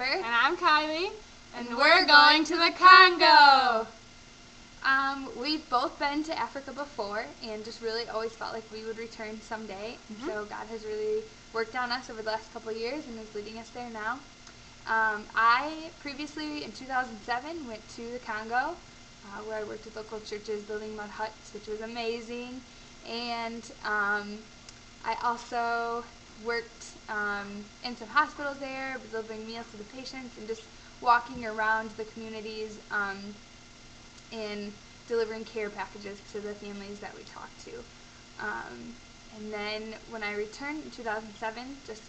Amber. And I'm Kylie. And we're going to the Congo. We've both been to Africa before and just really always felt like we would return someday. And so God has really worked on us over the last couple of years and is leading us there now. I previously, in 2007, went to the Congo, where I worked with local churches building mud huts, which was amazing. And I also worked in some hospitals there, delivering meals to the patients and just walking around the communities and delivering care packages to the families that we talked to. And then when I returned in 2007, just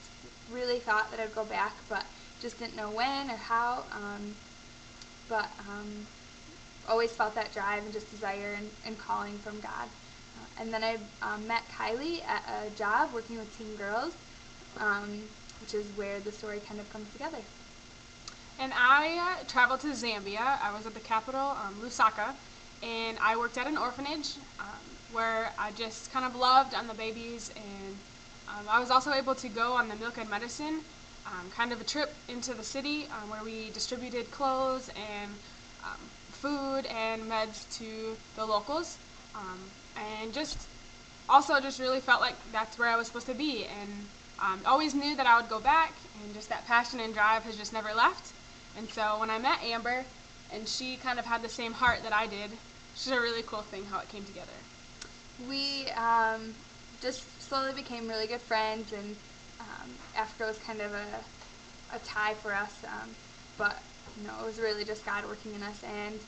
really thought that I'd go back, but just didn't know when or how. But always felt that drive and just desire and calling from God. And then I met Kylie at a job working with teen girls, which is where the story kind of comes together. And I traveled to Zambia. I was at the capital, Lusaka, and I worked at an orphanage where I just kind of loved on the babies. And I was also able to go on the Milk and Medicine, kind of a trip into the city where we distributed clothes and food and meds to the locals. And just really felt like that's where I was supposed to be, and always knew that I would go back, and just that passion and drive has just never left. And so when I met Amber, and she kind of had the same heart that I did, it's just a really cool thing how it came together. We just slowly became really good friends, and Africa was kind of a tie for us, but it was really just God working in us. And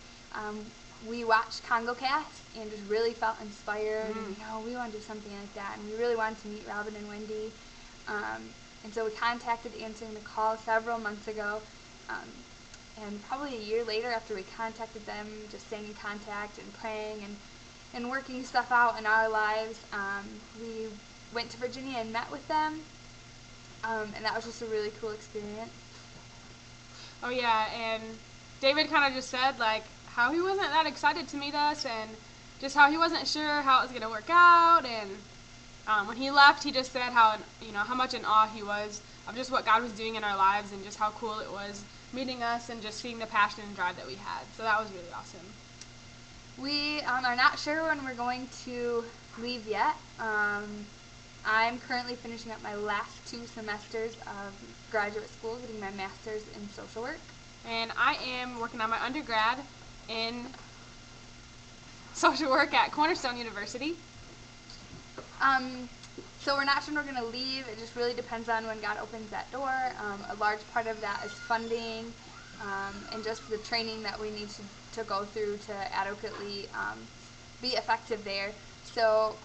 we watched CONGO Cast and just really felt inspired. And, we want to do something like that. And we really wanted to meet Robin and Wendy. And so we contacted Answering the Call several months ago. And probably a year later after we contacted them, just staying in contact and praying and working stuff out in our lives, we went to Virginia and met with them. And that was just a really cool experience. Oh, yeah. And David kind of just said, how he wasn't that excited to meet us, and just how he wasn't sure how it was going to work out. And when he left, he just said how much in awe he was of just what God was doing in our lives, and just how cool it was meeting us and just seeing the passion and drive that we had. So that was really awesome. We are not sure when we're going to leave yet. I'm currently finishing up my last 2 semesters of graduate school, getting my master's in social work. And I am working on my undergrad in social work at Cornerstone University. So we're not sure when we're going to leave. It just really depends on when God opens that door. A large part of that is funding and just the training that we need to go through to adequately be effective there. So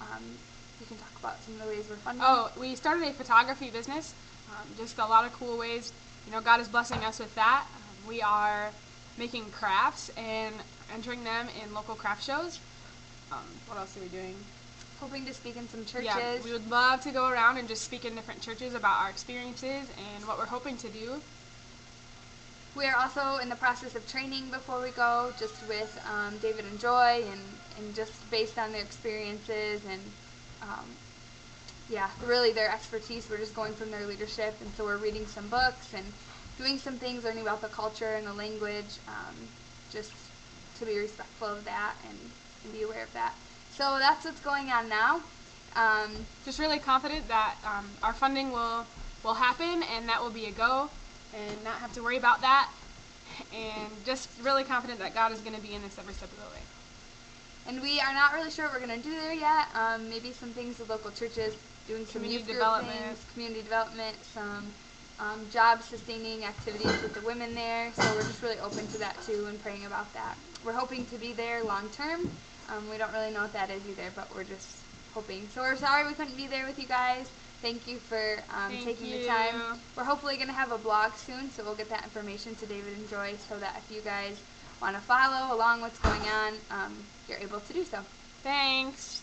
you can talk about some of the ways we're funding. Oh, we started a photography business. Just a lot of cool ways. God is blessing us with that. We are making crafts and entering them in local craft shows. What else are we doing? Hoping to speak in some churches. Yeah, we would love to go around and just speak in different churches about our experiences and what we're hoping to do. We are also in the process of training before we go, just with David and Joy, and just based on their experiences and really their expertise. We're just going from their leadership, and so we're reading some books and doing some things, learning about the culture and the language, just to be respectful of that and be aware of that. So that's what's going on now. Just really confident that our funding will happen, and that will be a go, and not have to worry about that. And just really confident that God is going to be in this every step of the way. And we are not really sure what we're going to do there yet. Maybe some things with local churches, doing some Community youth group development. things, community development, some job-sustaining activities with the women there. So we're just really open to that too and praying about that. We're hoping to be there long-term. We don't really know what that is either, but we're just hoping. So we're sorry we couldn't be there with you guys. Thank you for taking the time. We're hopefully going to have a blog soon, so we'll get that information to David and Joy so that if you guys want to follow along what's going on, you're able to do so. Thanks.